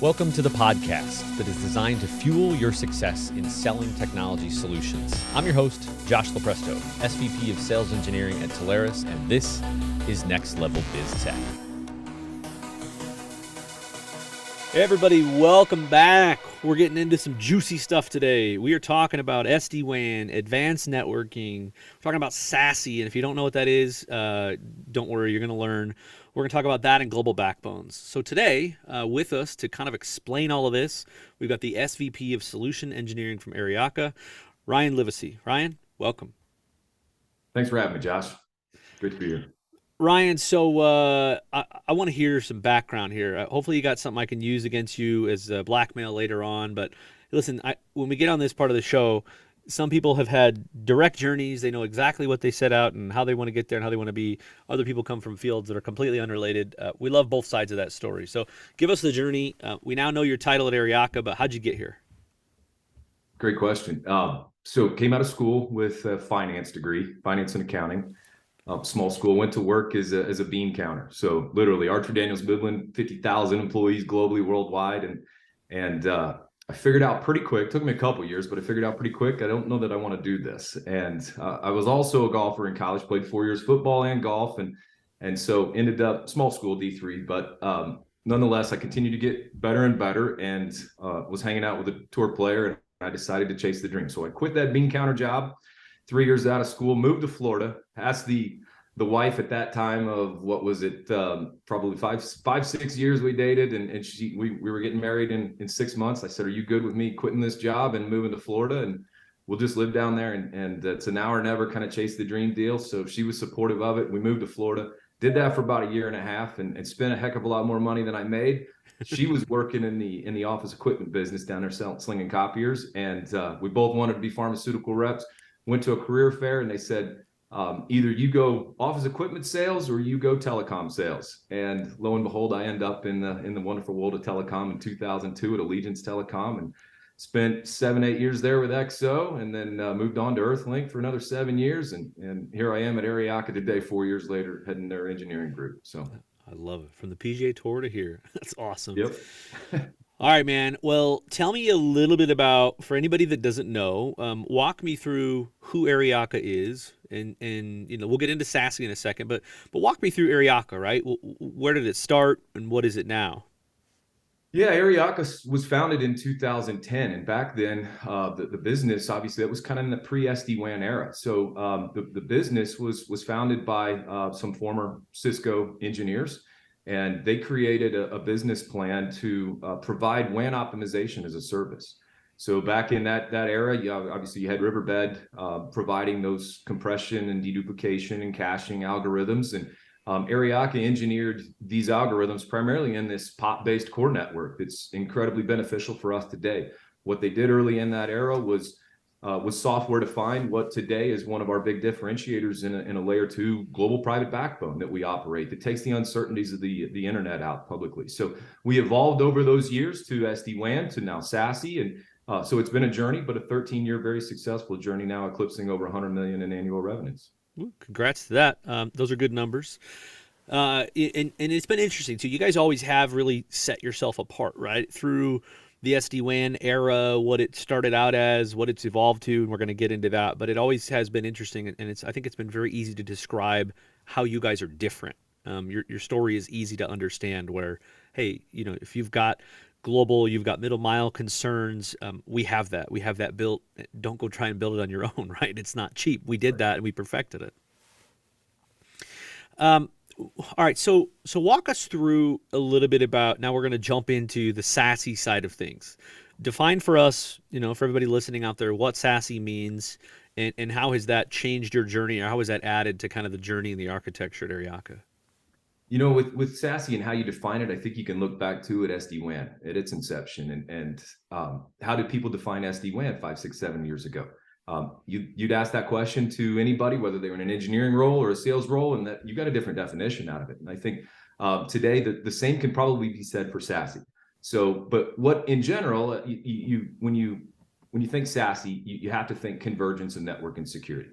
Welcome to the podcast that is designed to fuel your success in selling technology solutions. I'm your host, Josh Lopresto, SVP of Sales Engineering at Telarus, and this is Next Level Biz Tech. Hey everybody, welcome back. We're getting into some juicy stuff today. We are talking about SD-WAN, advanced networking. We're talking about SASE, and if you don't know what that is, don't worry, you're going to learn. We're going to talk about that and global backbones. So today, with us to kind of explain all of this, we've got the SVP of Solution Engineering from Aryaka, Ryan Livesay. Ryan, welcome. Thanks for having me, Josh. Great to be here. Ryan, so I want to hear some background here. Hopefully you got something I can use against you as blackmail later on. But listen, when we get on this part of the show, some people have had direct journeys. They know exactly what they set out and how they want to get there and how they want to be. Other people come from fields that are completely unrelated. We love both sides of that story. So give us the journey. We now know your title at Aryaka, but how'd you get here? Great question. So came out of school with a finance degree, finance and accounting. Small school, went to work as a bean counter. So literally Archer Daniels Midland, 50,000 employees globally, worldwide. And I figured out pretty quick, took me a couple of years, but I figured out pretty quick, I don't know that I want to do this. And I was also a golfer in college, played 4 years football and golf. And so ended up small school D3, but nonetheless, I continued to get better and better and was hanging out with a tour player and I decided to chase the dream. So I quit that bean counter job. 3 years out of school, moved to Florida, asked the wife at that time of what was it, probably five, 6 years we dated. And we were getting married in 6 months. I said, are you good with me quitting this job and moving to Florida? And we'll just live down there. And it's an now or never kind of chase the dream deal. So she was supportive of it. We moved to Florida, did that for about a year and a half and spent a heck of a lot more money than I made. She was working in the office equipment business down there slinging copiers. And we both wanted to be pharmaceutical reps. Went to a career fair and they said, either you go office equipment sales or you go telecom sales. And lo and behold, I end up in the wonderful world of telecom in 2002 at Allegiance Telecom and spent 7-8 years there with XO and then moved on to Earthlink for another 7 years. And here I am at Aryaka today, 4 years later, heading their engineering group. So I love it. From the PGA Tour to here. That's awesome. Yep. All right, man. Well, tell me a little bit about, for anybody that doesn't know, walk me through who Aryaka is, and we'll get into SASE in a second, but walk me through Aryaka, right? Where did it start, and what is it now? Yeah, Aryaka was founded in 2010, and back then, the business, obviously, that was kind of in the pre-SD-WAN era. So the business was founded by some former Cisco engineers. And they created a business plan to provide WAN optimization as a service. So back in that era, obviously you had Riverbed providing those compression and deduplication and caching algorithms. And Aryaka engineered these algorithms primarily in this POP-based core network that's incredibly beneficial for us today. What they did early in that era was software defined, what today is one of our big differentiators in a layer 2 global private backbone that we operate that takes the uncertainties of the internet out publicly. So we evolved over those years to SD-WAN, to now SASE. And so it's been a journey, but a 13-year, very successful journey now eclipsing over 100 million in annual revenues. Ooh, congrats to that. Those are good numbers. And it's been interesting too. You guys always have really set yourself apart, right? Through the SD-WAN era, what it started out as, what it's evolved to, and we're going to get into that. But it always has been interesting, and I think it's been very easy to describe how you guys are different. Your story is easy to understand. Where, hey, if you've got global, you've got middle mile concerns, we have that. We have that built. Don't go try and build it on your own, right? It's not cheap. We did that, and we perfected it. All right, so walk us through a little bit about, now we're going to jump into the SASE side of things. Define for us, for everybody listening out there, what SASE means and how has that changed your journey, or how has that added to kind of the journey and the architecture at Aryaka? With SASE and how you define it, I think you can look back to at SD-WAN at its inception and how did people define SD-WAN 5, 6, 7 years ago? You'd ask that question to anybody, whether they were in an engineering role or a sales role, and that you got a different definition out of it. And I think today the same can probably be said for SASE. So, but what in general, when you think SASE, you have to think convergence and network and security.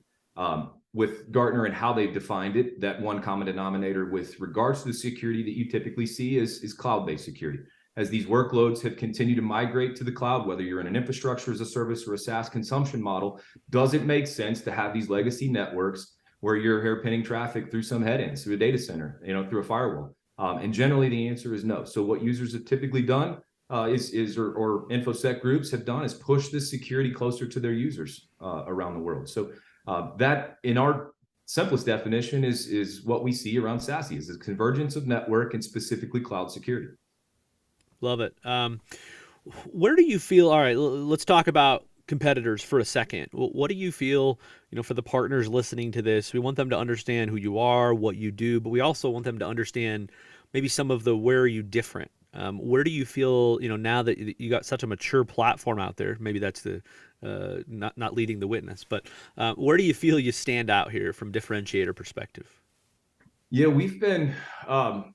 With Gartner and how they've defined it, that one common denominator with regards to the security that you typically see is cloud-based security. as these workloads have continued to migrate to the cloud, whether you're in an infrastructure as a service or a SaaS consumption model, does it make sense to have these legacy networks where you're hairpinning traffic through some headends, through a data center, through a firewall? And generally the answer is no. So what users have typically done or InfoSec groups have done is push this security closer to their users around the world. So that, in our simplest definition, is what we see around SASE, is the convergence of network and specifically cloud security. Love it. Where do you feel? All right, let's talk about competitors for a second. What do you feel? For the partners listening to this, we want them to understand who you are, what you do, but we also want them to understand maybe some of the where are you different. Where do you feel? Now that you got such a mature platform out there, maybe that's the not leading the witness, but where do you feel you stand out here from differentiator perspective? Yeah, we've been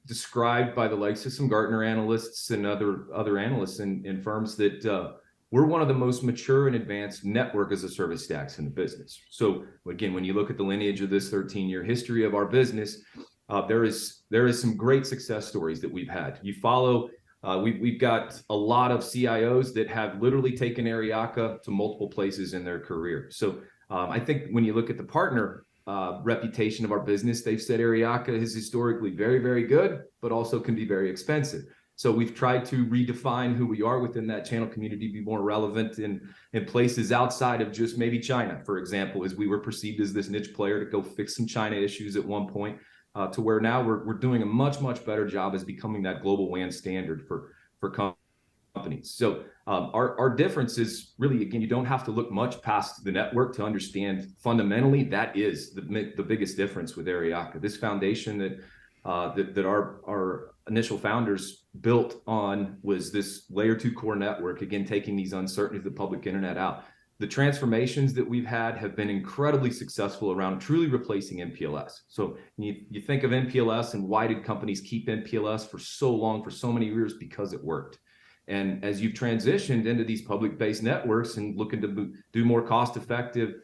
described by the likes of some Gartner analysts and other analysts in firms that we're one of the most mature and advanced network as a service stacks in the business. So again, when you look at the lineage of this 13-year history of our business, there is some great success stories that we've had. You follow, we've got a lot of CIOs that have literally taken Aryaka to multiple places in their career. So I think when you look at the partner reputation of our business, they've said Aryaka is historically very, very good, but also can be very expensive. So we've tried to redefine who we are within that channel community, be more relevant in places outside of just maybe China, for example, as we were perceived as this niche player to go fix some China issues at one point, to where now we're doing a much, much better job as becoming that global WAN standard for companies. So our difference is really, again, you don't have to look much past the network to understand fundamentally that is the biggest difference with Aryaka. This foundation that our initial founders built on was this layer 2 core network, again, taking these uncertainties of the public internet out. The transformations that we've had have been incredibly successful around truly replacing MPLS. So you think of MPLS and why did companies keep MPLS for so long, for so many years? Because it worked. And as you've transitioned into these public-based networks and looking to do more cost-effective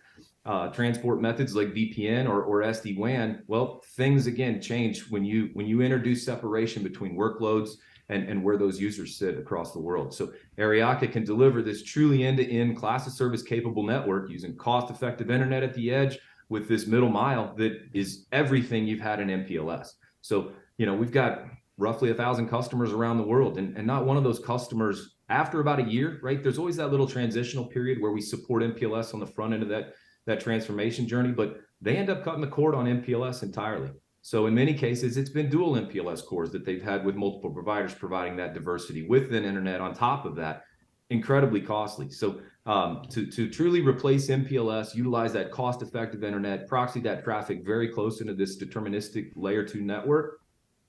transport methods like VPN or SD-WAN, well, things again change when you introduce separation between workloads and where those users sit across the world. So Aryaka can deliver this truly end-to-end class of service capable network using cost-effective internet at the edge with this middle mile that is everything you've had in MPLS. So we've got roughly 1,000 customers around the world, and not one of those customers, after about a year, right? There's always that little transitional period where we support MPLS on the front end of that transformation journey, but they end up cutting the cord on MPLS entirely. So in many cases, it's been dual MPLS cores that they've had with multiple providers providing that diversity with an internet on top of that, incredibly costly. So to truly replace MPLS, utilize that cost-effective internet, proxy that traffic very close into this deterministic layer 2 network,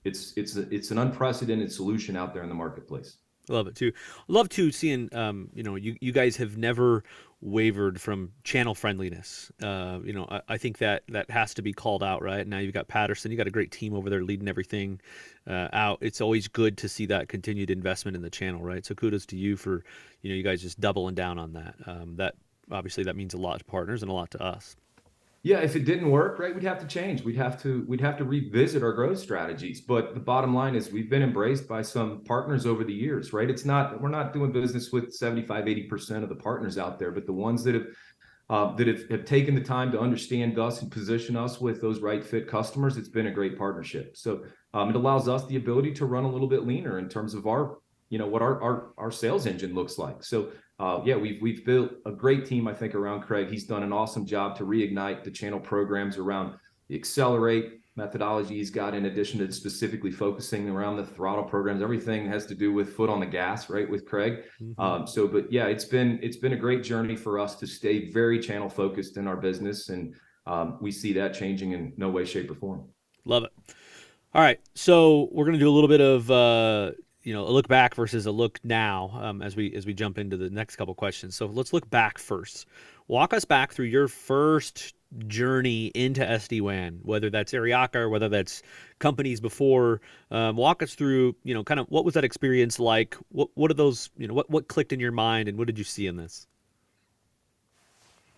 it's an unprecedented solution out there in the marketplace. Love it too. Love to seeing, you guys have never wavered from channel friendliness. I think that has to be called out, right? Now you've got Patterson, you got a great team over there leading everything out. It's always good to see that continued investment in the channel, right? So kudos to you for, you guys just doubling down on that. That obviously that means a lot to partners and a lot to us. Yeah, if it didn't work, right, we'd have to change. We'd have to revisit our growth strategies. But the bottom line is we've been embraced by some partners over the years, right? We're not doing business with 75, 80% of the partners out there, but the ones that have taken the time to understand us and position us with those right fit customers, it's been a great partnership. So it allows us the ability to run a little bit leaner in terms of our, what our sales engine looks like. So we've built a great team, I think, around Craig. He's done an awesome job to reignite the channel programs around the Accelerate methodology he's got, in addition to specifically focusing around the throttle programs. Everything has to do with foot on the gas, right, with Craig. Mm-hmm. It's been a great journey for us to stay very channel focused in our business, and we see that changing in no way, shape, or form. Love it. All right, so we're going to do a little bit of a look back versus a look now as we jump into the next couple questions. So let's look back first. Walk us back through your first journey into SD-WAN, whether that's Aryaka or whether that's companies before. Walk us through, kind of what was that experience like? What are those, what clicked in your mind, and what did you see in this?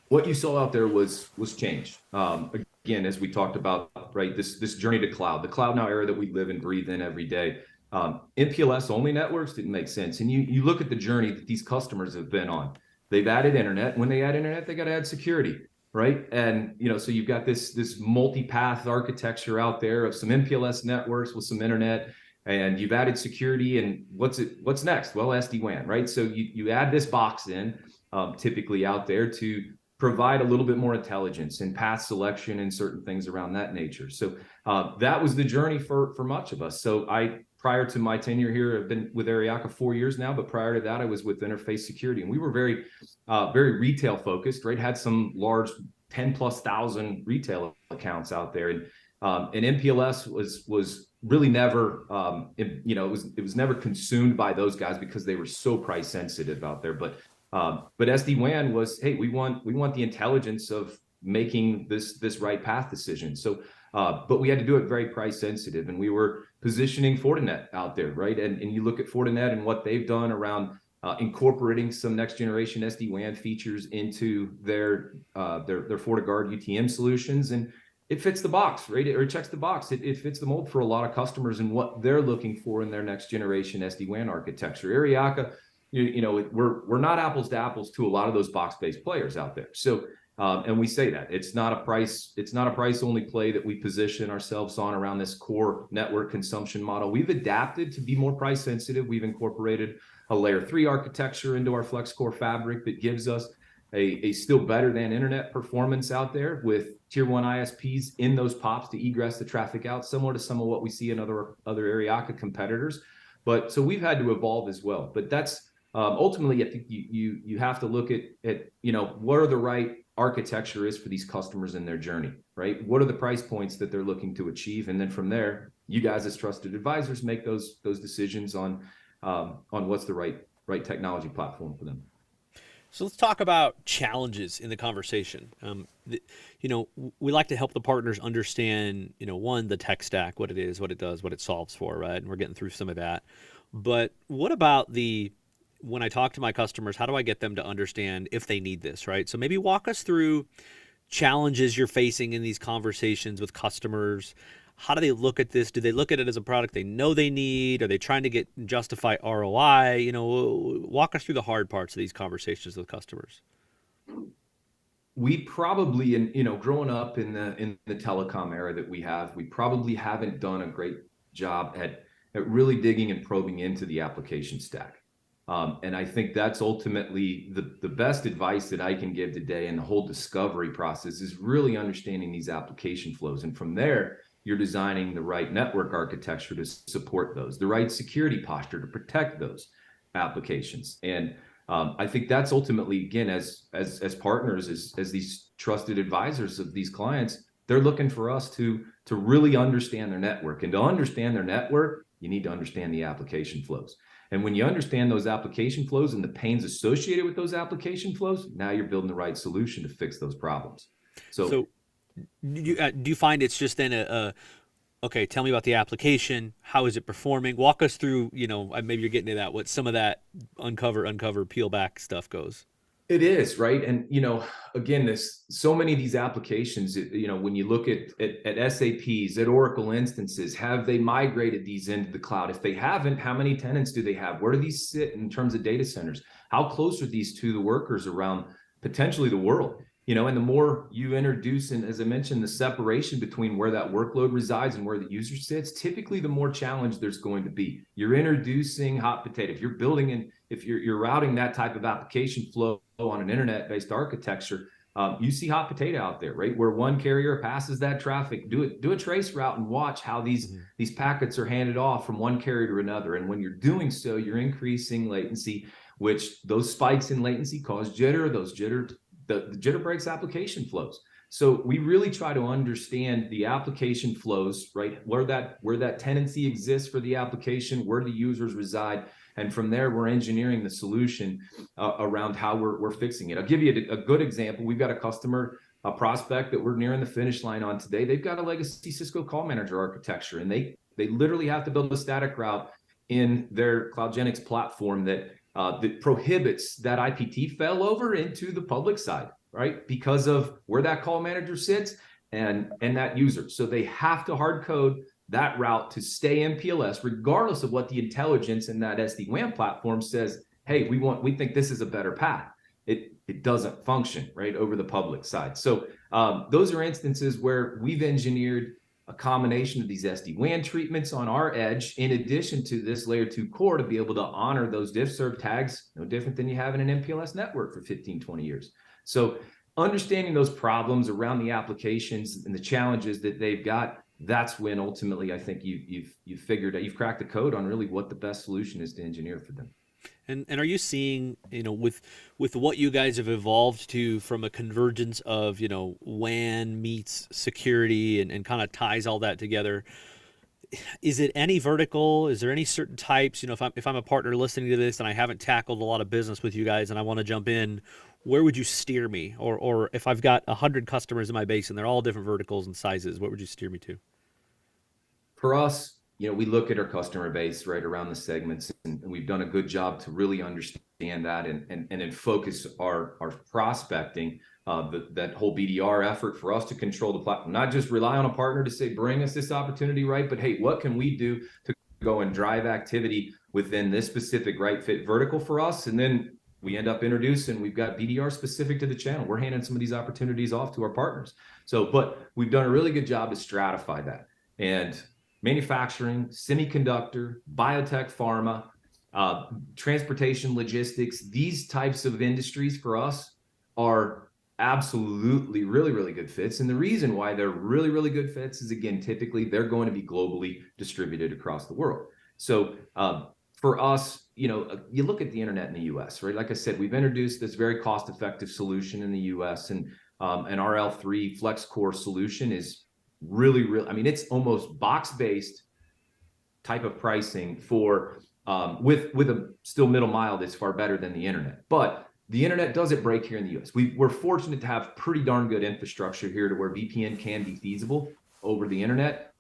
What you saw out there was change. Again, as we talked about, right, this journey to cloud, the cloud now era that we live and breathe in every day. MPLS only networks didn't make sense. And you look at the journey that these customers have been on. They've added internet. When they add internet, they got to add security, right? And so you've got this multi-path architecture out there of some MPLS networks with some internet, and you've added security. And what's next? Well, SD-WAN, right? So you add this box in, typically out there, to provide a little bit more intelligence and path selection and certain things around that nature. So that was the journey for much of us. So prior to my tenure here, I've been with Aryaka 4 years now, but prior to that, I was with Interface Security, and we were very retail focused, right? Had some large 10,000+ retail accounts out there, and MPLS was really never, it was never consumed by those guys because they were so price sensitive out there. But SD-WAN was, hey, we want the intelligence of making this right path decision. So, but we had to do it very price sensitive, and we were positioning Fortinet out there, right? And you look at Fortinet and what they've done around incorporating some next generation SD-WAN features into their FortiGuard UTM solutions, and it fits the box, right? Or it checks the box. It fits the mold for a lot of customers and what they're looking for in their next generation SD-WAN architecture. Aryaka, we're not apples to apples to a lot of those box-based players out there. So, and we say that it's not a price only play that we position ourselves on around this core network consumption model. We've adapted to be more price sensitive. We've incorporated a layer 3 architecture into our FlexCore fabric that gives us a still better than internet performance out there with tier 1 ISPs in those POPs to egress the traffic out, similar to some of what we see in other Aryaka competitors. But so we've had to evolve as well. But that's ultimately, I think you have to look at what are the right architecture is for these customers in their journey, right? What are the price points that they're looking to achieve, and then from there, you guys as trusted advisors make those decisions on what's the right technology platform for them. So let's talk about challenges in the conversation. We like to help the partners understand, one, the tech stack, what it is, what it does, what it solves for, right? And we're getting through some of that. But what about when I talk to my customers, how do I get them to understand if they need this, right? So maybe walk us through challenges you're facing in these conversations with customers. How do they look at this? Do they look at it as a product they know they need? Are they trying to justify ROI? Walk us through the hard parts of these conversations with customers. We probably, growing up in the telecom era that we probably haven't done a great job at really digging and probing into the application stack. And I think that's ultimately the best advice that I can give today in the whole discovery process is really understanding these application flows. And from there, you're designing the right network architecture to support those, the right security posture to protect those applications. And I think that's ultimately, again, as partners, as these trusted advisors of these clients, they're looking for us to really understand their network. And to understand their network, you need to understand the application flows. And when you understand those application flows and the pains associated with those application flows, now you're building the right solution to fix those problems. So do you find it's just then okay, tell me about the application. How is it performing? Walk us through, maybe you're getting to that, what some of that uncover, peel back stuff goes. It is, right? And, again, so many of these applications, when you look at SAPs, at Oracle instances, have they migrated these into the cloud? If they haven't, how many tenants do they have? Where do these sit in terms of data centers? How close are these to the workers around potentially the world? And the more you introduce, and as I mentioned, the separation between where that workload resides and where the user sits, typically the more challenge there's going to be. You're introducing hot potato. If you're building if you're routing that type of application flow on an internet-based architecture, you see hot potato out there, right? Where one carrier passes that traffic, do a trace route and watch how these packets are handed off from one carrier to another. And when you're doing so, you're increasing latency, which those spikes in latency cause jitter. The jitter breaks application flows. So we really try to understand the application flows, right? Where that tenancy exists for the application, where the users reside. And from there, we're engineering the solution around how we're fixing it. I'll give you a good example. We've got a prospect that we're nearing the finish line on today. They've got a legacy Cisco call manager architecture, and they literally have to build a static route in their CloudGenix platform that prohibits that IPT failover into the public side, right? Because of where that call manager sits and that user. So they have to hard code that route to stay MPLS, regardless of what the intelligence in that SD-WAN platform says, hey, we think this is a better path. It doesn't function right over the public side. So those are instances where we've engineered a combination of these SD-WAN treatments on our edge, in addition to this layer 2 core, to be able to honor those diff-serve tags, no different than you have in an MPLS network for 15, 20 years. So understanding those problems around the applications and the challenges that they've got, that's when ultimately I think you've figured out, you've cracked the code on really what the best solution is to engineer for them. And are you seeing, with what you guys have evolved to, from a convergence of, WAN meets security and kind of ties all that together? Is it any vertical? Is there any certain types? If I'm a partner listening to this and I haven't tackled a lot of business with you guys and I want to jump in, where would you steer me? Or if I've got 100 customers in my base and they're all different verticals and sizes, what would you steer me to? For us, we look at our customer base right around the segments, and we've done a good job to really understand that and then focus our prospecting, that whole BDR effort for us to control the platform, not just rely on a partner to say, bring us this opportunity, right? But hey, what can we do to go and drive activity within this specific right fit vertical for us? And then we end up introducing, we've got BDR specific to the channel. We're handing some of these opportunities off to our partners. So, but we've done a really good job to stratify that. And manufacturing, semiconductor, biotech, pharma, transportation, logistics, these types of industries for us are absolutely really, really good fits. And the reason why they're really, really good fits is, again, typically they're going to be globally distributed across the world. So for us, you look at the internet in the US, right? Like I said, we've introduced this very cost-effective solution in the US, and an RL3 Flex Core solution is really, I mean, it's almost box-based type of pricing for with a still middle mile that's far better than the internet. But the internet doesn't break here in the US. We're fortunate to have pretty darn good infrastructure here to where VPN can be feasible over the internet.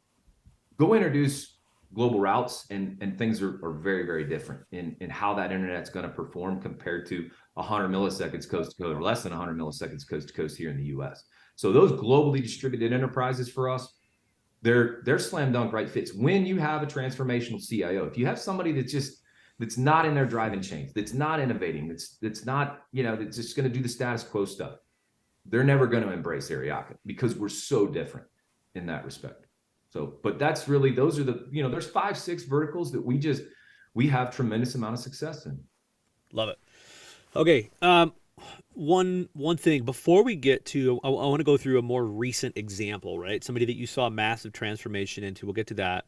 Go introduce global routes and things are very, very different in how that internet's going to perform compared to 100 milliseconds coast to coast, or less than 100 milliseconds coast to coast here in the US. So those globally distributed enterprises for us, they're slam dunk right fits. When you have a transformational CIO, if you have somebody that's not in their driving chains, that's not innovating, that's not, that's just going to do the status quo stuff, they're never going to embrace Aryaka because we're so different in that respect. So, but that's really, those are the, there's 5-6 verticals that we have tremendous amount of success in. Love it. Okay. One thing before we get to, I want to go through a more recent example, right? Somebody that you saw massive transformation into. We'll get to that.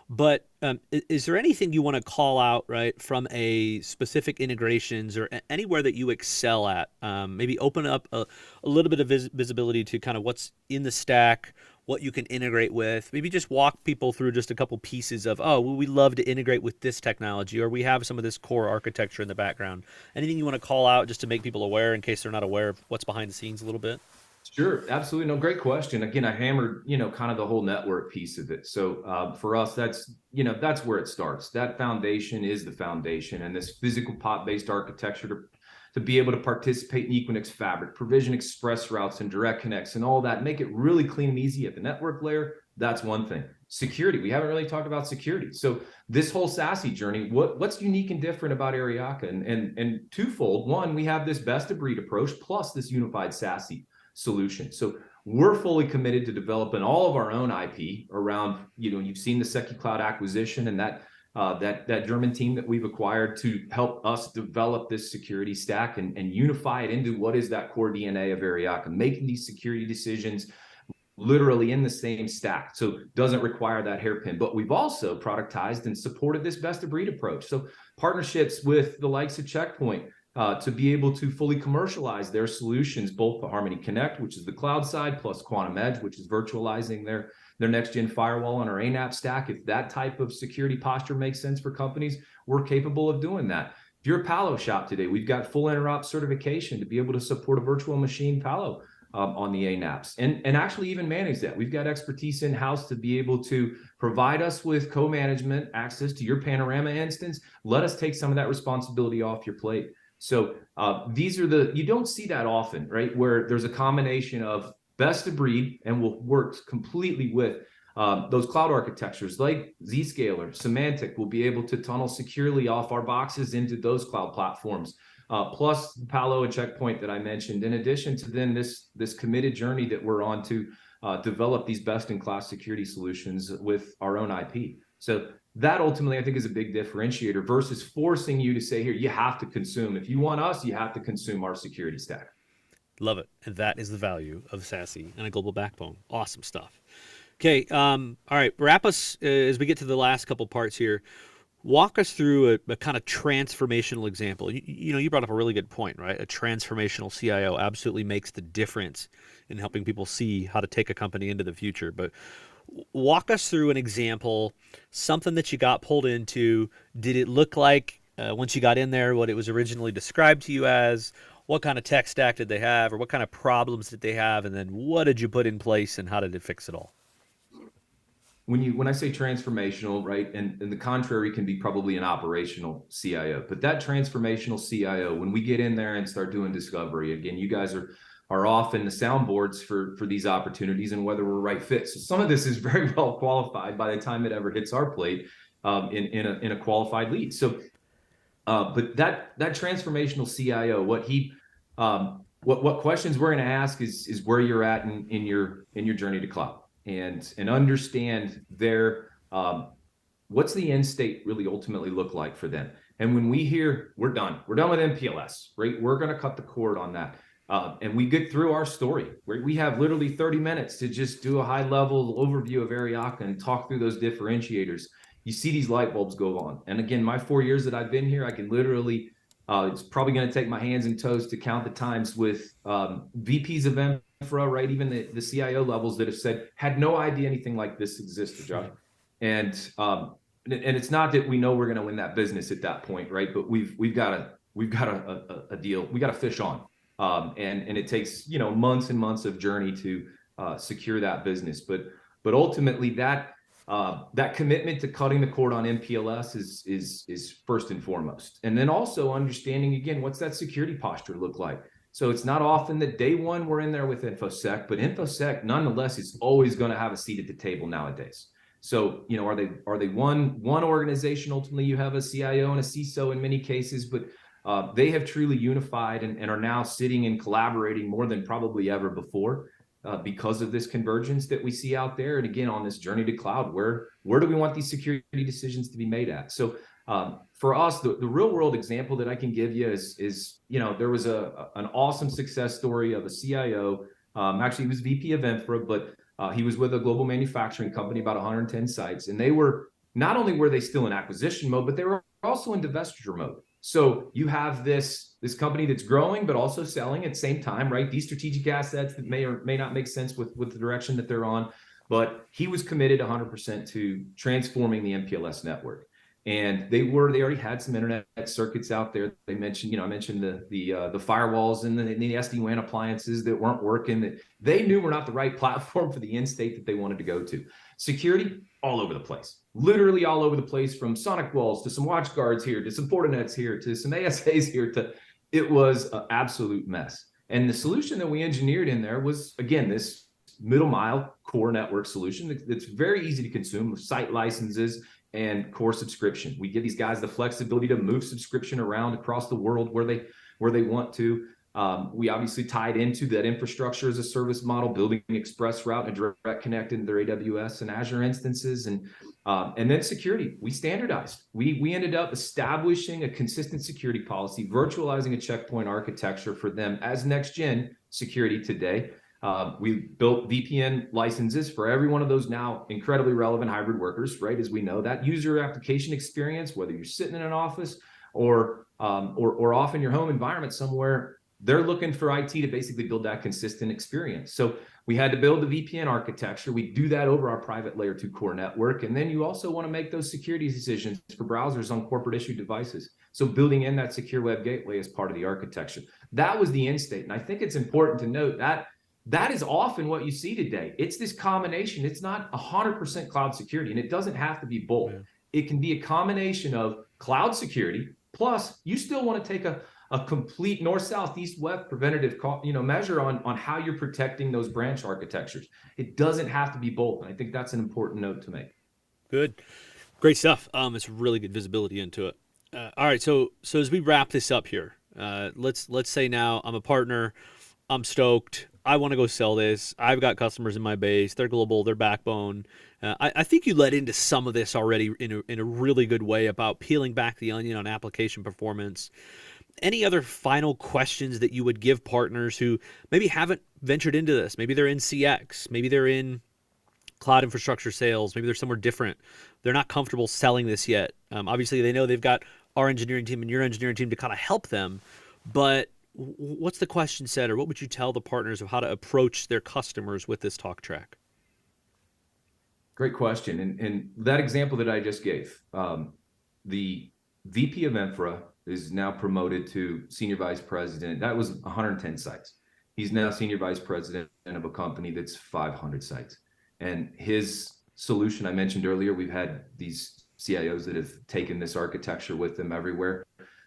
But is there anything you want to call out, right, from a specific integrations or anywhere that you excel at? Maybe open up a little bit of visibility to kind of what's in the stack, what you can integrate with. Maybe just walk people through just a couple pieces of, well, we love to integrate with this technology, or we have some of this core architecture in the background. Anything you want to call out just to make people aware in case they're not aware of what's behind the scenes a little bit? Sure, absolutely. No, great question. Again, I hammered, kind of the whole network piece of it. So for us, that's where it starts. That foundation is the foundation, and this physical POP-based architecture to be able to participate in Equinix Fabric, provision express routes and direct connects and all that, make it really clean and easy at the network layer. That's one thing. Security, we haven't really talked about security. So this whole SASE journey, what's unique and different about Aryaka? And twofold. One, we have this best of breed approach plus this unified SASE solution. So we're fully committed to developing all of our own IP around, you've seen the SecuCloud acquisition and that German team that we've acquired to help us develop this security stack and unify it into what is that core DNA of Aryaka, making these security decisions literally in the same stack. So it doesn't require that hairpin, but we've also productized and supported this best of breed approach. So partnerships with the likes of Checkpoint, to be able to fully commercialize their solutions, both the Harmony Connect, which is the cloud side, plus Quantum Edge, which is virtualizing their next-gen firewall on our ANAP stack. If that type of security posture makes sense for companies, we're capable of doing that. If you're a Palo shop today, we've got full interop certification to be able to support a virtual machine Palo on the ANAPs and actually even manage that. We've got expertise in-house to be able to provide us with co-management access to your Panorama instance. Let us take some of that responsibility off your plate. So these are you don't see that often, right? Where there's a combination of best of breed and will work completely with Those cloud architectures like Zscaler, Symantec will be able to tunnel securely off our boxes into those cloud platforms. Plus Palo and Checkpoint that I mentioned, in addition to then this committed journey that we're on to develop these best-in-class security solutions with our own IP. So that ultimately, I think, is a big differentiator versus forcing you to say, here, you have to consume. If you want us, you have to consume our security stack. Love it. And that is the value of SASE and a global backbone. Awesome stuff. Okay. All right. Wrap us as we get to the last couple parts here. Walk us through a kind of transformational example. You brought up a really good point, right? A transformational CIO absolutely makes the difference in helping people see how to take a company into the future. But walk us through an example, something that you got pulled into. Did it look like, once you got in there, what it was originally described to you as? What kind of tech stack did they have, or what kind of problems did they have? And then what did you put in place, and how did it fix it all? When I say transformational, right, and the contrary can be probably an operational CIO, but that transformational CIO, when we get in there and start doing discovery, again, you guys are often the soundboards for these opportunities and whether we're right fit. So some of this is very well qualified by the time it ever hits our plate in a qualified lead. So, but that transformational CIO, what questions we're going to ask is where you're at in your journey to cloud. And understand their what's the end state really ultimately look like for them. And when we hear we're done with MPLS, right? We're going to cut the cord on that. And we get through our story. We have literally 30 minutes to just do a high level overview of Aryaka and talk through those differentiators. You see these light bulbs go on. And again, my 4 years that I've been here, I can literally, it's probably going to take my hands and toes to count the times with VPs of infra, right? Even the CIO levels that have said, had no idea anything like this existed, Josh. And it's not that we know we're going to win that business at that point, right? But we've got a deal. We got to fish on. And it takes, months and months of journey to secure that business. But ultimately that commitment to cutting the cord on MPLS is first and foremost. And then also understanding, again, what's that security posture look like? So it's not often that day one we're in there with InfoSec, but InfoSec nonetheless is always going to have a seat at the table nowadays. So, are they one organization? Ultimately, you have a CIO and a CISO in many cases, but they have truly unified and are now sitting and collaborating more than probably ever before because of this convergence that we see out there. And again, on this journey to cloud, where do we want these security decisions to be made at? So for us, the real world example that I can give you is there was an awesome success story of a CIO. Actually, he was VP of Infra, but he was with a global manufacturing company, about 110 sites. And they were, not only were they still in acquisition mode, but they were also in divestiture mode. So you have this company that's growing, but also selling at the same time, right? These strategic assets that may or may not make sense with the direction that they're on. But he was committed 100% to transforming the MPLS network. And they already had some internet circuits out there. They mentioned, I mentioned the firewalls and the SD-WAN appliances that weren't working, that they knew were not the right platform for the end state that they wanted to go to. Security, all over the place, literally all over the place, from sonic walls to some watch guards here, to some Fortinets here, to some ASAs here, it was an absolute mess. And the solution that we engineered in there was, again, this middle mile core network solution that's very easy to consume with site licenses and core subscription. We give these guys the flexibility to move subscription around across the world where they want to. We obviously tied into that infrastructure as a service model, building express route and direct connect into their AWS and Azure instances, and then security. We standardized. We ended up establishing a consistent security policy, virtualizing a checkpoint architecture for them as next gen security today. We built VPN licenses for every one of those now incredibly relevant hybrid workers, right? As we know, that user application experience, whether you're sitting in an office or off in your home environment somewhere, they're looking for IT to basically build that consistent experience. So we had to build the VPN architecture. We do that over our private layer 2 core network. And then you also want to make those security decisions for browsers on corporate issued devices. So building in that secure web gateway as part of the architecture. That was the end state. And I think it's important to note that that is often what you see today. It's this combination. It's not 100% cloud security, and it doesn't have to be both. Yeah. It can be a combination of cloud security, plus you still want to take a a complete north, south, east, west preventative measure on how you're protecting those branch architectures. It doesn't have to be both. And I think that's an important note to make. Good. Great stuff. It's really good visibility into it. All right, so as we wrap this up here, let's say now I'm a partner, I'm stoked, I want to go sell this. I've got customers in my base, they're global, they're backbone. I think you led into some of this already in a really good way about peeling back the onion on application performance. Any other final questions that you would give partners who maybe haven't ventured into this? Maybe they're in CX, maybe they're in cloud infrastructure sales, maybe they're somewhere different. They're not comfortable selling this yet. Obviously, they know they've got our engineering team and your engineering team to kind of help them. But what's the question set, or what would you tell the partners of how to approach their customers with this talk track? Great question. And that example that I just gave, the VP of Infra is now promoted to Senior Vice President. That was 110 sites. He's now Senior Vice President of a company that's 500 sites. And his solution, I mentioned earlier, we've had these CIOs that have taken this architecture with them everywhere.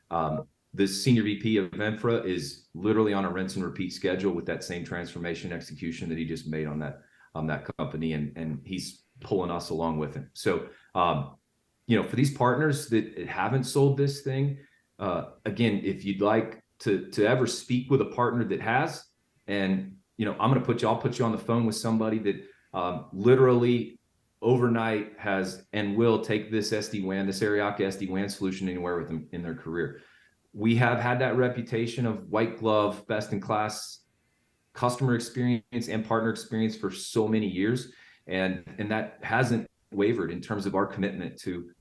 The Senior VP of Infra is literally on a rinse and repeat schedule with that same transformation execution that he just made on that company, and he's pulling us along with him. So, for these partners that haven't sold this thing, again, if you'd like to ever speak with a partner that has, and I'll put you on the phone with somebody that literally overnight has and will take this SD-WAN, this Aryaka SD-WAN solution anywhere with them in their career. We have had that reputation of white glove, best in class customer experience and partner experience for so many years, and that hasn't wavered in terms of our commitment to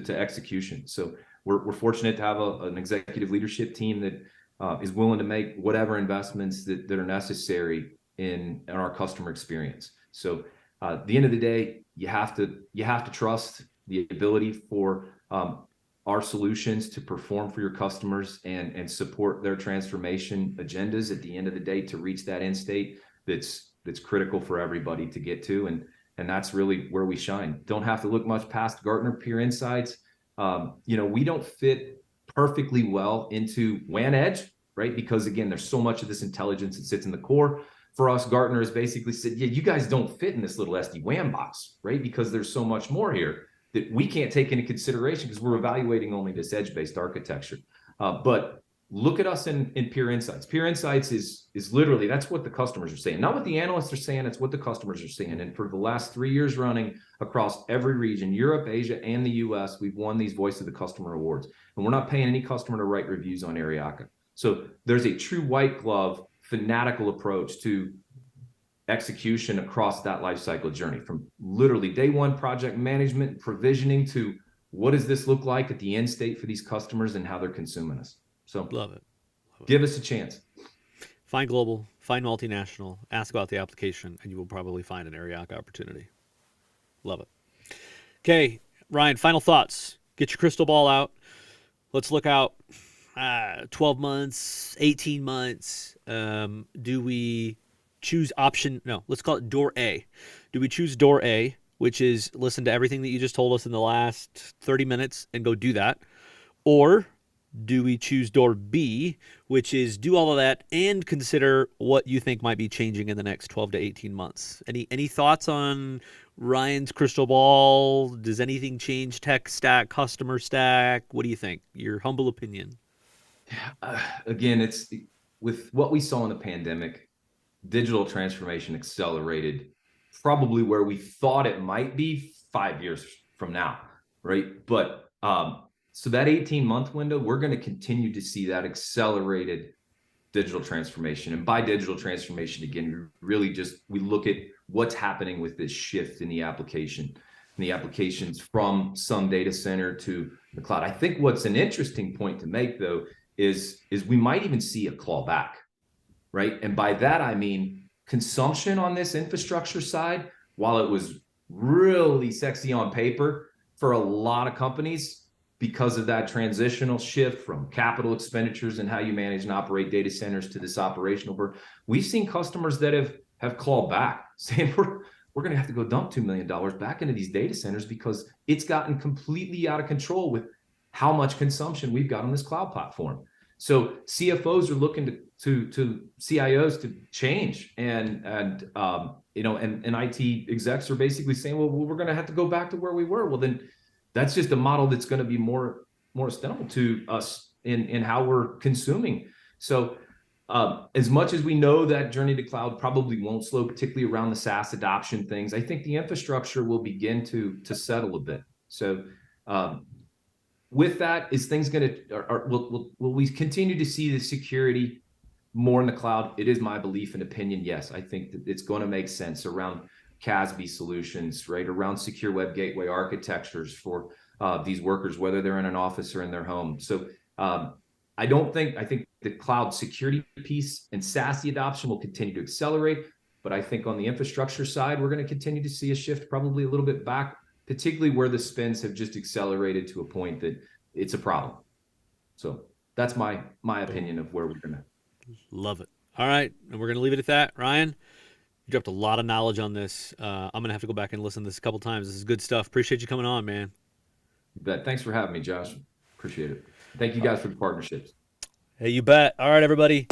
execution. So we're fortunate to have an executive leadership team that is willing to make whatever investments that are necessary in our customer experience. So at the end of the day, you have to trust the ability for our solutions to perform for your customers and support their transformation agendas at the end of the day to reach that end state that's critical for everybody to get to. And that's really where we shine. Don't have to look much past Gartner Peer Insights. We don't fit perfectly well into WAN Edge, right? Because again, there's so much of this intelligence that sits in the core. For us, Gartner has basically said, yeah, you guys don't fit in this little SD-WAN box, right? Because there's so much more here that we can't take into consideration because we're evaluating only this edge-based architecture. But look at us in Peer Insights. Peer Insights is literally, that's what the customers are saying. Not what the analysts are saying, it's what the customers are saying. And for the last 3 years running across every region, Europe, Asia, and the US, we've won these Voice of the Customer awards. And we're not paying any customer to write reviews on Aryaka. So there's a true white glove, fanatical approach to execution across that lifecycle journey, from literally day one project management, provisioning, to what does this look like at the end state for these customers and how they're consuming us. So Love it. Give us a chance. Find global, find multinational, ask about the application, and you will probably find an Aryaka opportunity. Love it. Okay, Ryan, final thoughts. Get your crystal ball out. Let's look out 12 months, 18 months. Do we choose option? No, let's call it door A. Do we choose door A, which is listen to everything that you just told us in the last 30 minutes and go do that? Or do we choose door B, which is do all of that and consider what you think might be changing in the next 12 to 18 months? Any thoughts on Ryan's crystal ball? Does anything change tech stack, customer stack? What do you think? Your humble opinion. Again, it's with what we saw in the pandemic, digital transformation accelerated probably where we thought it might be 5 years from now, right? But so that 18-month window, we're going to continue to see that accelerated digital transformation. And by digital transformation, again, we look at what's happening with this shift in the application and the applications from some data center to the cloud. I think what's an interesting point to make, though, is we might even see a clawback, right? And by that, I mean consumption on this infrastructure side, while it was really sexy on paper for a lot of companies, because of that transitional shift from capital expenditures and how you manage and operate data centers to this operational burden, we've seen customers that have clawed back, saying we're going to have to go dump $2 million back into these data centers because it's gotten completely out of control with how much consumption we've got on this cloud platform. So CFOs are looking to CIOs to change, and IT execs are basically saying, well, we're going to have to go back to where we were. Well, then that's just a model that's going to be more sustainable to us in how we're consuming. So as much as we know that journey to cloud probably won't slow, particularly around the SaaS adoption things, I think the infrastructure will begin to settle a bit. So with that, is things going to, will we continue to see the security more in the cloud? It is my belief and opinion, yes. I think that it's going to make sense around CASB solutions, right? Around secure web gateway architectures for these workers, whether they're in an office or in their home. So I think the cloud security piece and SASE adoption will continue to accelerate. But I think on the infrastructure side, we're going to continue to see a shift probably a little bit back, particularly where the spends have just accelerated to a point that it's a problem. So that's my opinion of where we're going to. Love it. All right. And we're going to leave it at that. Ryan, you dropped a lot of knowledge on this. I'm going to have to go back and listen to this a couple times. This is good stuff. Appreciate you coming on, man. Thanks for having me, Josh. Appreciate it. Thank you guys for the partnerships. Hey, you bet. All right, everybody.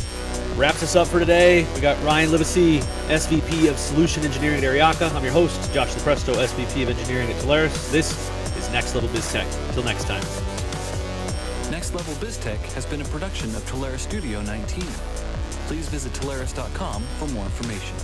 Wraps us up for today. We got Ryan Livesay, SVP of Solution Engineering at Aryaka. I'm your host, Josh LaPresto, SVP of Engineering at Telarus. This is Next Level Biz Tech. Until next time. Next Level Biz Tech has been a production of Telarus Studio 19. Please visit Telarus.com for more information.